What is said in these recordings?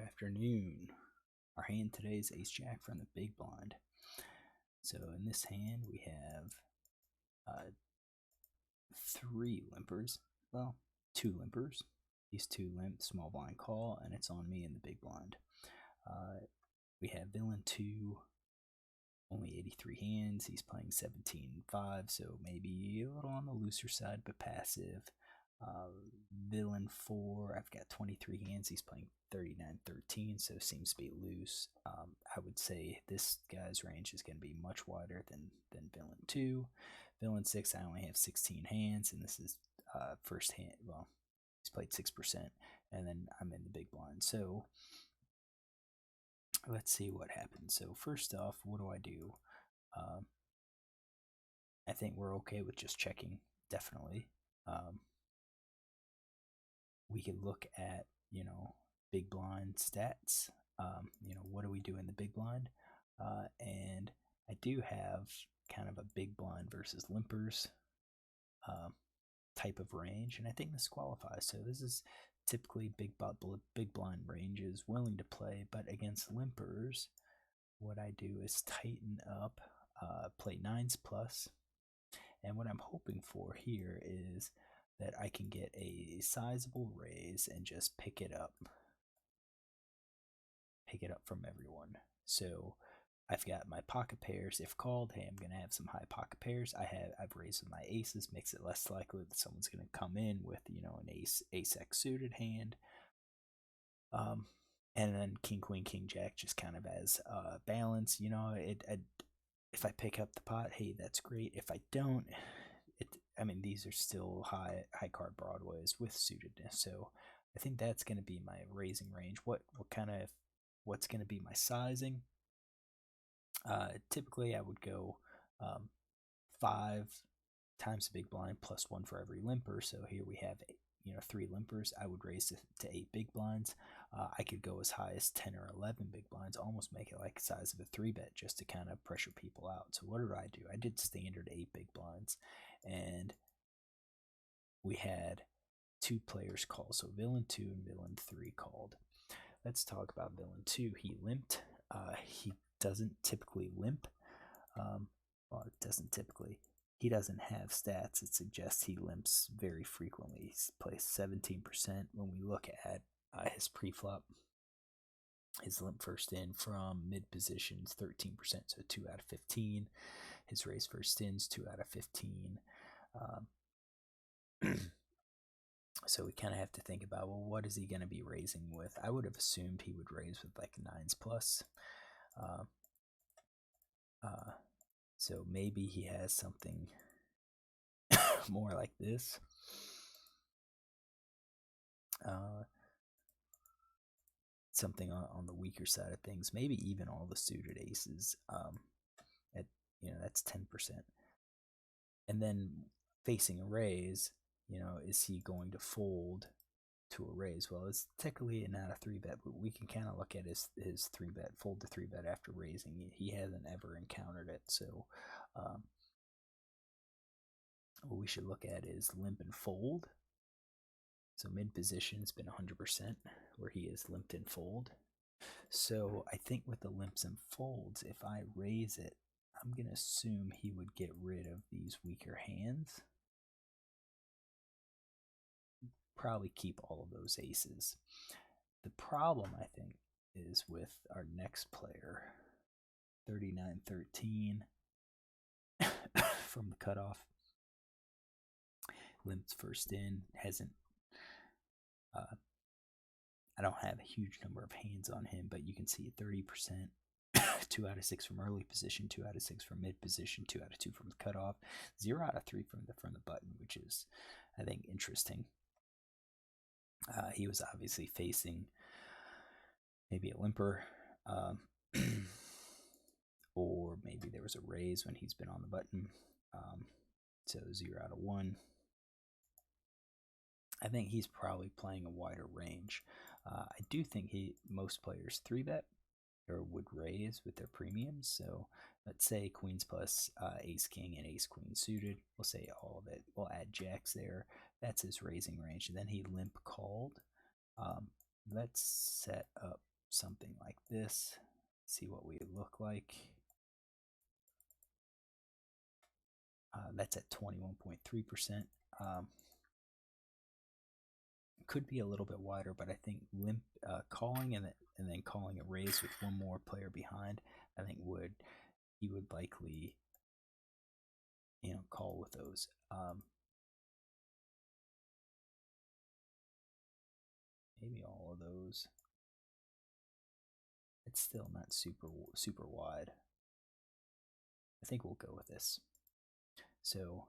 afternoon. Our hand today is Ace Jack from the big blind. So in this hand we have uh, three limpers. Well, two limpers. These two limp, small blind call, and it's on me in the big blind. We have villain 2, only 83 hands. He's playing 17-5, so maybe a little on the looser side, but passive. Villain 4, I've got 23 hands. He's playing 39-13, so seems to be loose. I would say this guy's range is going to be much wider than Villain 2. Villain 6, I only have 16 hands, and this is first hand. Well, he's played 6%, and then I'm in the big blind. So let's see what happens. So first off, what do? I think we're okay with just checking, definitely. We could look at, big blind stats. What do we do in the big blind? And I do have kind of a big blind versus limpers type of range, and I think this qualifies. So this is typically big blind ranges, willing to play, but against limpers, what I do is tighten up, play 9s plus, and what I'm hoping for here is that I can get a sizable raise and just pick it up from everyone. So I've got my pocket pairs. If called, hey, I'm going to have some high pocket pairs. I've raised with my aces, makes it less likely that someone's going to come in with, an ace X suited hand. And then king, queen, king, jack, just kind of as balance. If I pick up the pot, hey, that's great. If I don't, these are still high card broadways with suitedness. So I think that's going to be my raising range. What's going to be my sizing? Typically, I would go 5 times the big blind plus 1 for every limper. So here we have 3 limpers. I would raise to 8 big blinds. I could go as high as 10 or 11 big blinds, almost make it like the size of a 3-bet just to kind of pressure people out. So what did I do? I did standard 8 big blinds, and we had 2 players call. So villain 2 and villain 3 called. Let's talk about villain 2. He limped. He doesn't typically limp. It doesn't typically. He doesn't have stats that suggest he limps very frequently. He's placed 17%. When we look at his pre-flop, his limp first in from mid positions, 13%, so 2 out of 15. His raise first ins, 2 out of 15. So we kind of have to think about, well, what is he going to be raising with? I would have assumed he would raise with like 9s plus. So maybe he has something more like this. Something on the weaker side of things. Maybe even all the suited aces. That's 10%. And then facing a raise, is he going to fold to a raise? Well, it's technically not a 3-bet, but we can kind of look at his 3-bet, fold to 3-bet after raising. He hasn't ever encountered it, so what we should look at is limp and fold. So mid position's been 100% where he is limped and fold. So I think with the limps and folds, if I raise it, I'm going to assume he would get rid of these weaker hands. Probably keep all of those aces. The problem, I think, is with our next player, 39-13 from the cutoff. Limps first in, hasn't. I don't have a huge number of hands on him, but you can see 30%, 2 out of 6 from early position, 2 out of 6 from mid position, 2 out of 2 from the cutoff, 0 out of 3 from the button, which is, I think, interesting. He was obviously facing maybe a limper, or maybe there was a raise when he's been on the button. So 0 out of 1. I think he's probably playing a wider range. I do think most players 3-bet or would raise with their premiums. So let's say queens plus ace king and ace queen suited. We'll say all of it. We'll add jacks there. That's his raising range. And then he limp called. Let's set up something like this. See what we look like. That's at 21.3%. Could be a little bit wider, but I think calling and then calling a raise with one more player behind, I think he would likely call with those. Maybe all of those. It's still not super wide. I think we'll go with this. So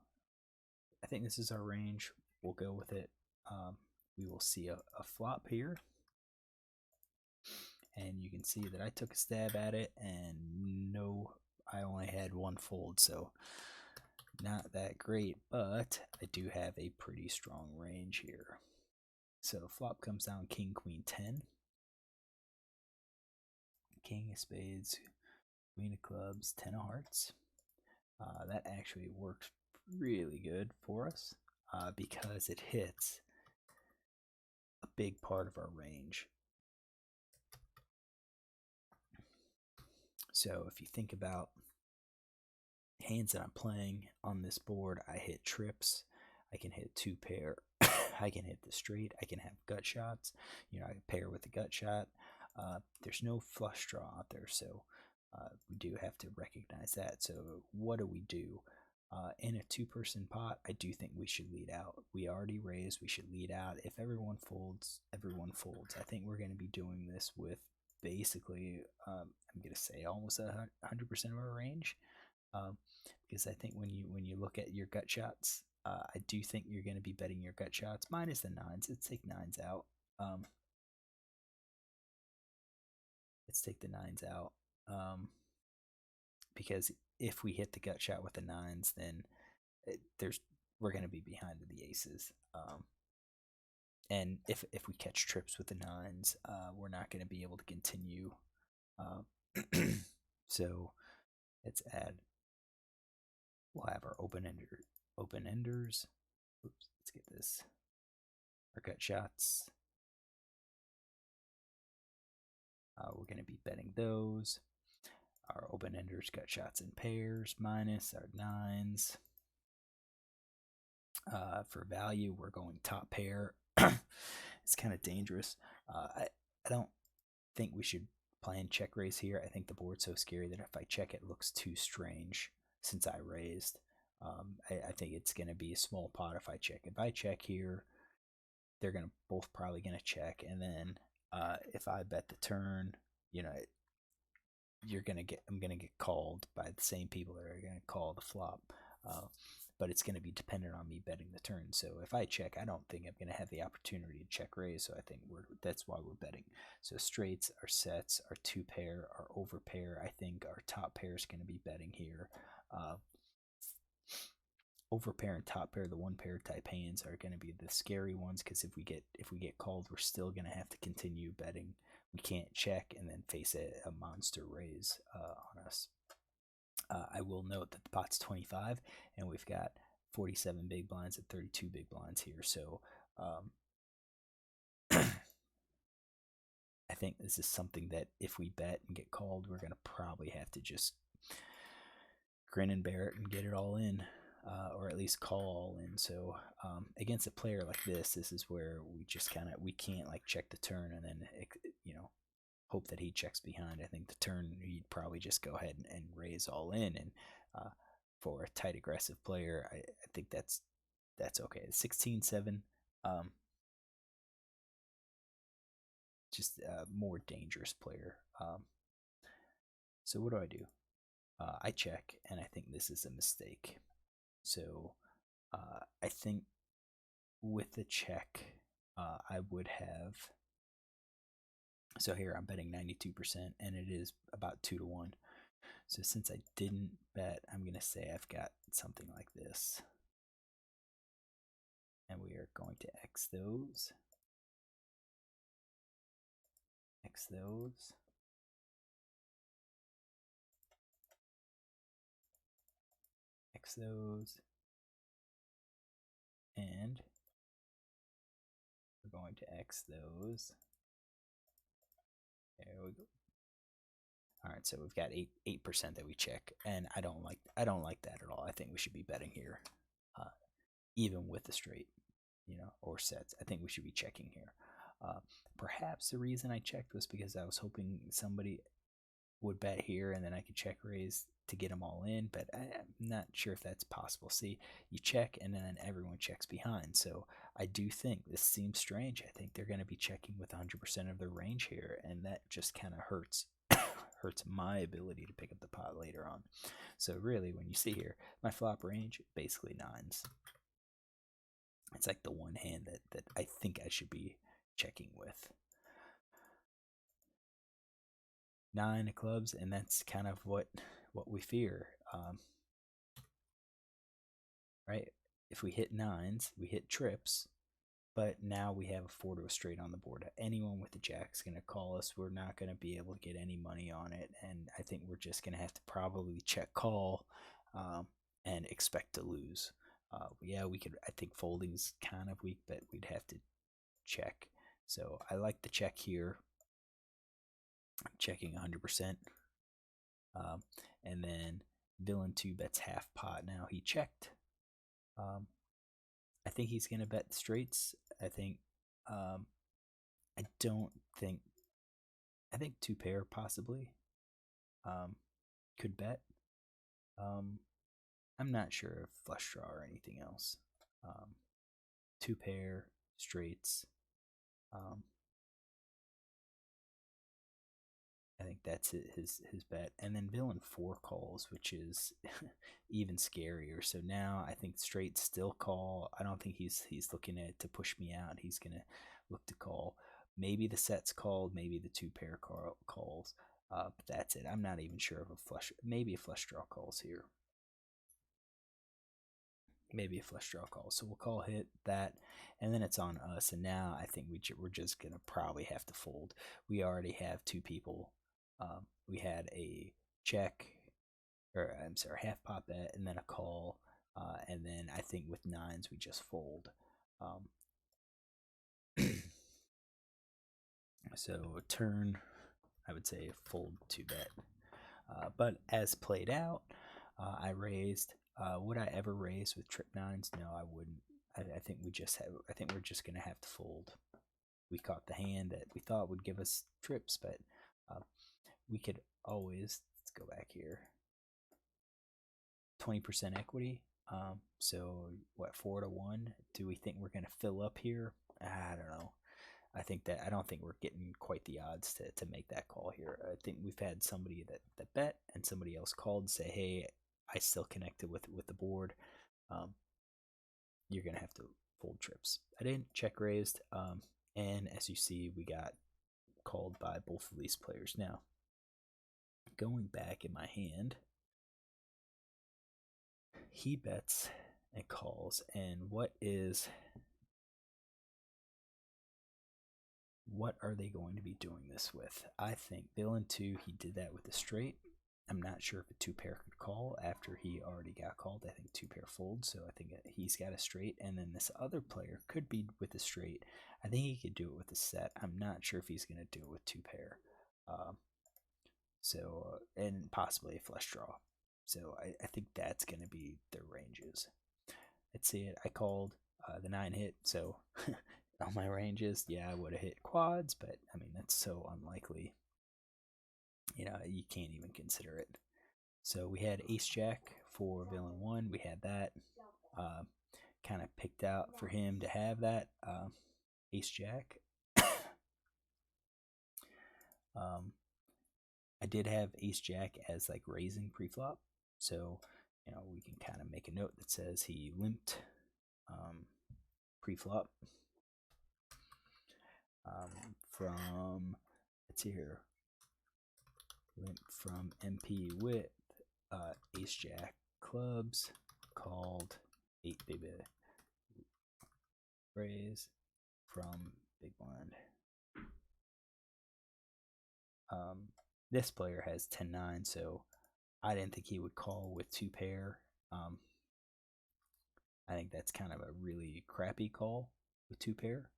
I think this is our range. We'll go with it. We will see a flop here. And you can see that I took a stab at it, and no, I only had one fold, so not that great, but I do have a pretty strong range here. So flop comes down king, queen, 10. King of spades, queen of clubs, 10 of hearts. That actually works really good for us because it hits a big part of our range. So if you think about hands that I'm playing on this board, I hit trips, I can hit two pair, I can hit the straight, I can have gut shots, I can pair with the gut shot. There's no flush draw out there, so we do have to recognize that. So what do we do? In a two-person pot, I do think we should lead out. We already raised, we should lead out. If everyone folds, everyone folds. I think we're going to be doing this with basically, I'm going to say almost 100% of our range. Because I think when you look at your gut shots, I do think you're going to be betting your gut shots minus the nines. Let's take nines out. Let's take the nines out. Because if we hit the gut shot with the nines, then we're going to be behind the aces. And if we catch trips with the nines, we're not going to be able to continue. So let's add. We'll have our open enders. Oops, let's get this. Our gut shots. We're going to be betting those. Our open enders, gut shots in pairs, minus our nines. For value, we're going top pair. It's kind of dangerous. I don't think we should plan check raise here. I think the board's so scary that if I check, it looks too strange since I raised. I think it's going to be a small pot if I check. If I check here, they're going to both probably going to check. And then if I bet the turn, I'm going to get called by the same people that are going to call the flop. But it's going to be dependent on me betting the turn. So if I check, I don't think I'm going to have the opportunity to check raise. So I think that's why we're betting. So straights, our sets, our two pair, our over pair. I think our top pair is going to be betting here. Over pair and top pair, the one pair type hands are going to be the scary ones because if we get called, we're still going to have to continue betting. We can't check and then face a monster raise on us. I will note that the pot's 25, and we've got 47 big blinds and 32 big blinds here. So I think this is something that if we bet and get called, we're going to probably have to just grin and bear it and get it all in, or at least call all in. So against a player like this is where we just we can't like check the turn and then hope that he checks behind. I think the turn he'd probably just go ahead and raise all in, and for a tight aggressive player, I think that's okay. 16-7, just a more dangerous player. So what do? I check, and I think this is a mistake. So I think with the check, I would have. So here I'm betting 92%, and it is about 2-1. So since I didn't bet, I'm going to say I've got something like this. And we are going to X those. X those. X those. And we're going to X those. There we go. All right, so we've got 8% that we check, and I don't like that at all. I think we should be betting here, uh, even with the straight, or sets. I think we should be checking here. Uh, Perhaps the reason I checked was because I was hoping somebody would bet here, and then I could check raise to get them all in. But I'm not sure if that's possible. See, you check, and then everyone checks behind. So I do think this seems strange. I think they're going to be checking with 100% of their range here, and that just kind of hurts hurts my ability to pick up the pot later on. So really, when you see here, my flop range, basically nines. It's like the one hand that I think I should be checking with. 9 of clubs, and that's kind of what we fear. Right? If we hit nines, we hit trips, but now we have a 4 to a straight on the board. Anyone with the jack's going to call us. We're not going to be able to get any money on it, and I think we're just going to have to probably check call and expect to lose. Yeah, we could. I think folding's kind of weak, but we'd have to check. So I like the check here. I'm checking 100%. And then villain 2 bets half pot. Now he checked. I think he's going to bet straights. I think I don't think I think 2 pair possibly could bet. I'm not sure if flush draw or anything else. 2 pair straights. I think that's his bet, and then villain 4 calls, which is even scarier. So now I think straight still call. I don't think he's looking at to push me out. He's gonna look to call. Maybe the set's called. Maybe the 2 pair calls. But that's it. I'm not even sure of a flush. Maybe a flush draw calls here. Maybe a flush draw call. So we'll call hit that, and then it's on us. And now I think we're just gonna probably have to fold. We already have 2 people. We had a check, or I'm sorry, half pot bet, and then a call, and then I think with nines we just fold. So turn, I would say fold 2 bet. But as played out, I raised. Would I ever raise with trip nines? No, I wouldn't. I think we just have. I think we're just gonna have to fold. We caught the hand that we thought would give us trips, but we could always, let's go back here, 20% equity. So what, 4 to 1? Do we think we're going to fill up here? I don't know. I don't think we're getting quite the odds to make that call here. I think we've had somebody that bet and somebody else called and say, hey, I still connected with the board. You're going to have to fold trips. I didn't check raised. And as you see, we got called by both of these players. Now, going back in my hand, he bets and calls, and what are they going to be doing this with? I think villain 2, he did that with a straight. I'm not sure if a 2 pair could call after he already got called. I think 2 pair folds, so I think he's got a straight, and then this other player could be with a straight. I think he could do it with a set. I'm not sure if he's going to do it with 2 pair. And possibly a flush draw. So I think that's going to be their ranges. Let's see it. I called the 9 hit, so on my ranges, yeah, I would have hit quads, but I mean, that's so unlikely. You can't even consider it. So we had ace jack for villain 1. We had that. Kind of picked out for him to have that ace jack. I did have ace jack as like raising pre-flop, so we can kind of make a note that says he limped pre-flop from, let's see here, limp from MP with ace jack clubs, called 8 big bet, raise from big blind. This player has 10-9, so I didn't think he would call with 2 pair. I think that's kind of a really crappy call with 2 pair.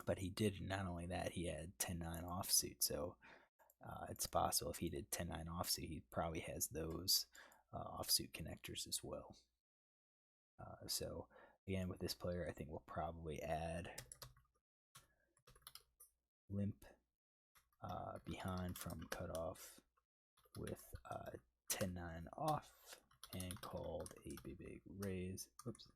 But he did not only that, he had 10-9 offsuit. So it's possible if he did 10-9 offsuit, he probably has those offsuit connectors as well. So again, with this player, I think we'll probably add limp behind from cutoff with 10-9 off and called a big raise. Oops.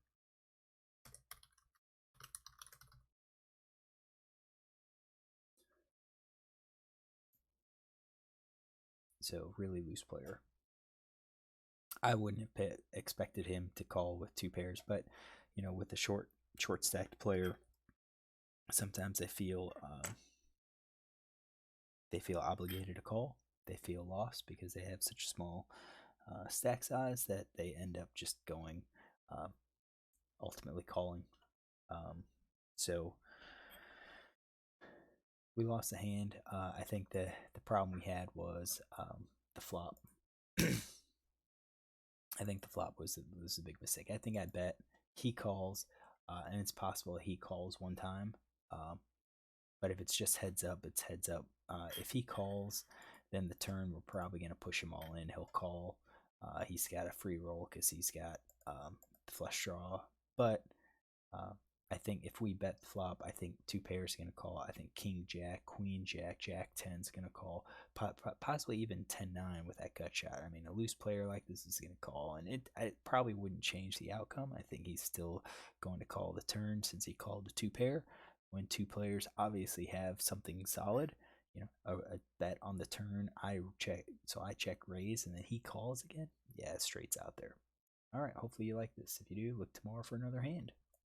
So really loose player. I wouldn't have expected him to call with two pairs, but with a short stacked player, sometimes they feel obligated to call. They feel lost because they have such a small stack size that they end up just going, ultimately calling. So we lost the hand. I think the problem we had was the flop. I think the flop was a big mistake. I think I bet he calls, and it's possible he calls one time. But if it's just heads up, it's heads up. If he calls, then the turn we're probably going to push him all in. He'll call. He's got a free roll because he's got the flush draw. But I think if we bet the flop, I think two pairs are going to call. I think King Jack, Queen Jack, Jack 10 is going to call. Possibly even 10-9 with that gut shot. I mean, a loose player like this is going to call, and it probably wouldn't change the outcome. I think he's still going to call the turn since he called the two pair. When two players obviously have something solid, a bet on the turn, I check raise, and then he calls again. Yeah, straight's out there. All right, hopefully you like this. If you do, look tomorrow for another hand.